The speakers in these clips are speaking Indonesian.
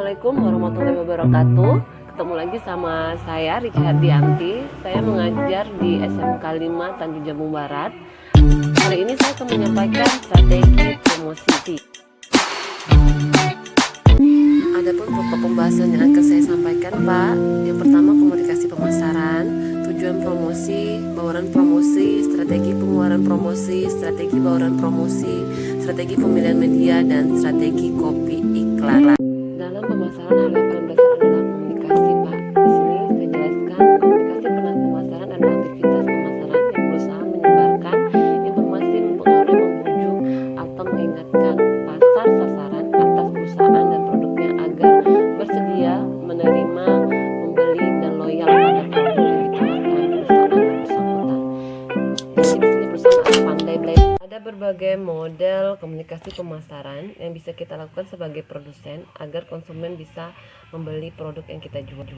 Assalamualaikum warahmatullahi wabarakatuh. Ketemu lagi sama saya Riki Hardianti. Saya mengajar di SMK 5 Tanjung Jabung Barat. Hari ini saya akan menyampaikan strategi promosi. Adapun pokok pembahasan yang akan saya sampaikan, Pak. Yang pertama, komunikasi pemasaran, tujuan promosi, bauran promosi, strategi pengeluaran promosi, strategi bauran promosi, strategi pemilihan media, dan strategi copy iklan. Dalam pemasaran, hal yang paling dasar adalah komunikasi, Pak. Di sini saya jelaskan, komunikasi pemasaran adalah aktivitas pemasaran yang berusaha menyebarkan informasi, mempengaruhi, membujuk, atau mengingatkan pasar sasaran atas perusahaan dan produknya agar bersedia menerima, membeli, dan loyal pada produk yang ditawarkan perusahaan bersangkutan. Jadi di sini perusahaan harus pandai belajar. Ada berbagai model komunikasi pemasaran yang bisa kita lakukan sebagai produsen agar konsumen bisa membeli produk yang kita jual.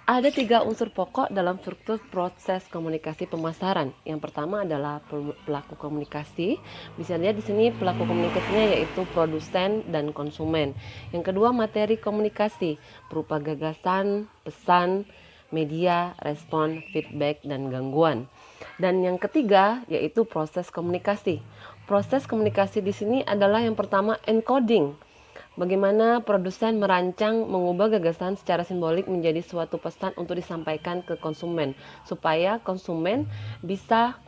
Ada 3 unsur pokok dalam struktur proses komunikasi pemasaran. Yang pertama adalah pelaku komunikasi. Bisa lihat di sini pelaku komunikasinya yaitu produsen dan konsumen. Yang kedua, materi komunikasi berupa gagasan, pesan, media, respon, feedback, dan gangguan. Dan yang ketiga yaitu proses komunikasi. Proses komunikasi di sini adalah yang pertama encoding. Bagaimana produsen merancang mengubah gagasan secara simbolik menjadi suatu pesan untuk disampaikan ke konsumen supaya konsumen bisa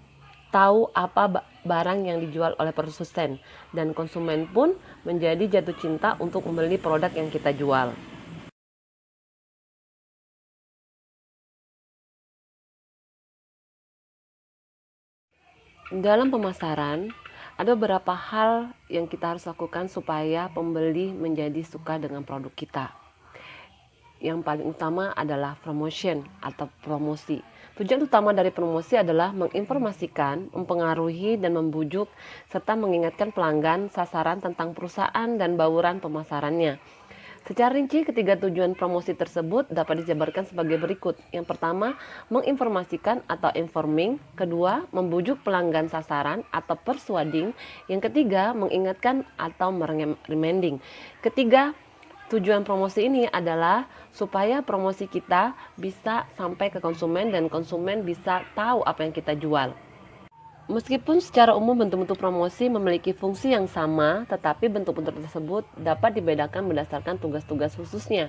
tahu apa barang yang dijual oleh produsen dan konsumen pun menjadi jatuh cinta untuk membeli produk yang kita jual. Dalam pemasaran, ada beberapa hal yang kita harus lakukan supaya pembeli menjadi suka dengan produk kita. Yang paling utama adalah promotion atau promosi. Tujuan utama dari promosi adalah menginformasikan, mempengaruhi, dan membujuk, serta mengingatkan pelanggan sasaran tentang perusahaan dan bauran pemasarannya. Secara rinci, ketiga tujuan promosi tersebut dapat dijabarkan sebagai berikut. Yang pertama, menginformasikan atau informing. Kedua, membujuk pelanggan sasaran atau persuading. Yang ketiga, mengingatkan atau reminding. Ketiga, tujuan promosi ini adalah supaya promosi kita bisa sampai ke konsumen dan konsumen bisa tahu apa yang kita jual. Meskipun secara umum bentuk-bentuk promosi memiliki fungsi yang sama, tetapi bentuk-bentuk tersebut dapat dibedakan berdasarkan tugas-tugas khususnya.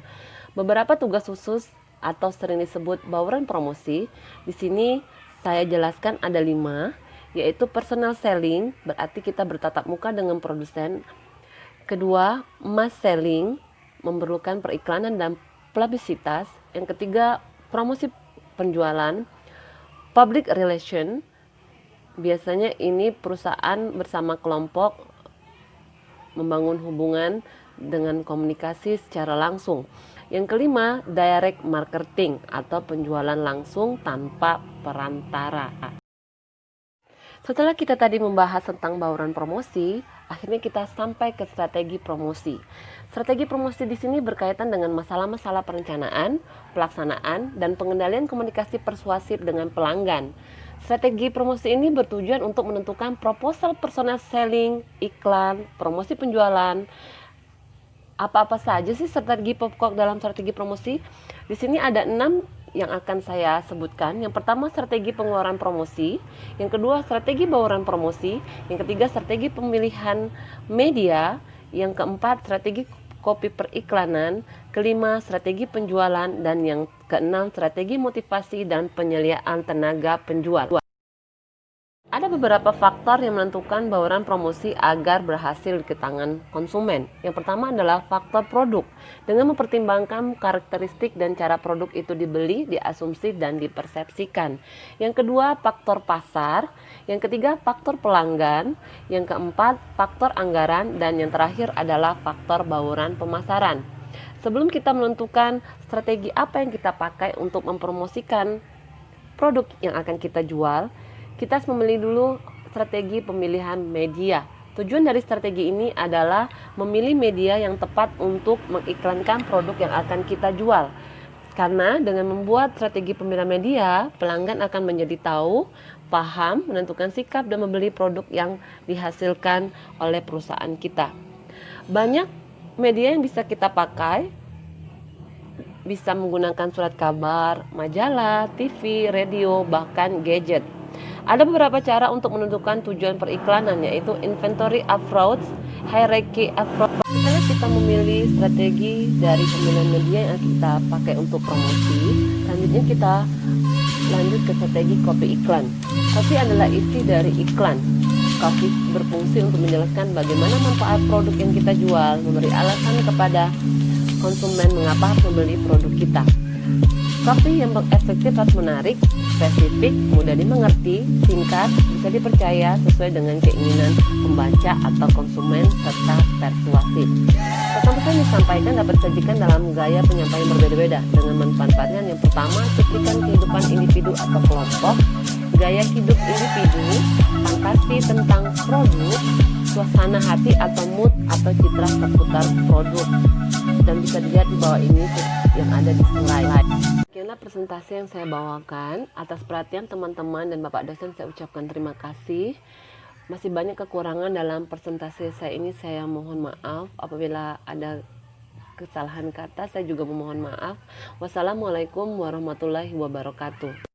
Beberapa tugas khusus atau sering disebut bauran promosi, di sini saya jelaskan ada 5, yaitu personal selling, berarti kita bertatap muka dengan produsen. Kedua, mass selling, memerlukan periklanan dan publisitas. Yang ketiga, promosi penjualan. Public relation, biasanya ini perusahaan bersama kelompok membangun hubungan dengan komunikasi secara langsung. Yang kelima, direct marketing atau penjualan langsung tanpa perantara. Setelah kita tadi membahas tentang bauran promosi, akhirnya kita sampai ke strategi promosi. Strategi promosi di sini berkaitan dengan masalah-masalah perencanaan, pelaksanaan, dan pengendalian komunikasi persuasif dengan pelanggan. Strategi promosi ini bertujuan untuk menentukan proposal personal selling, iklan, promosi penjualan. Apa-apa saja sih strategi pokok dalam strategi promosi? Di sini ada 6 yang akan saya sebutkan. Yang pertama, strategi pengeluaran promosi. Yang kedua, strategi bauran promosi. Yang ketiga, strategi pemilihan media. Yang keempat, strategi copy periklanan. Kelima, strategi penjualan. Dan yang keenam, strategi motivasi dan penyediaan tenaga penjual. Ada beberapa faktor yang menentukan bauran promosi agar berhasil di tangan konsumen. Yang pertama adalah faktor produk. Dengan mempertimbangkan karakteristik dan cara produk itu dibeli, diasumsi, dan dipersepsikan. Yang kedua, faktor pasar. Yang ketiga, faktor pelanggan. Yang keempat, faktor anggaran. Dan yang terakhir adalah faktor bauran pemasaran. Sebelum kita menentukan strategi apa yang kita pakai untuk mempromosikan produk yang akan kita jual, kita harus memilih dulu strategi pemilihan media. Tujuan dari strategi ini adalah memilih media yang tepat untuk mengiklankan produk yang akan kita jual. Karena dengan membuat strategi pemilihan media, pelanggan akan menjadi tahu, paham, menentukan sikap, dan membeli produk yang dihasilkan oleh perusahaan kita. Banyak media yang bisa kita pakai bisa menggunakan surat kabar, majalah, TV, radio, bahkan gadget. Ada beberapa cara untuk menentukan tujuan periklanan, yaitu inventory approach, hierarchy approach. Misalnya kita memilih strategi dari pemilihan media yang kita pakai untuk promosi. Selanjutnya kita lanjut ke strategi copy iklan. Copy adalah isi dari iklan. Copy berfungsi untuk menjelaskan bagaimana manfaat produk yang kita jual, memberi alasan kepada konsumen mengapa harus membeli produk kita. Copy yang efektif harus menarik, spesifik, mudah dimengerti, singkat, bisa dipercaya, sesuai dengan keinginan pembaca atau konsumen, serta persuasif. Pesan-pesan yang disampaikan dapat disajikan dalam gaya penyampaian berbeda-beda dengan memanfaatkan yang pertama, cuplikan kehidupan individu atau kelompok, gaya hidup individu, fantasi tentang produk, suasana hati atau mood atau citra seputar produk. Dan bisa dilihat di bawah ini yang ada di slide. Sekianlah presentasi yang saya bawakan. Atas perhatian teman-teman dan Bapak dosen saya ucapkan terima kasih. Masih banyak kekurangan dalam presentasi saya ini, saya mohon maaf. Apabila ada kesalahan kata, saya juga memohon maaf. Wassalamualaikum warahmatullahi wabarakatuh.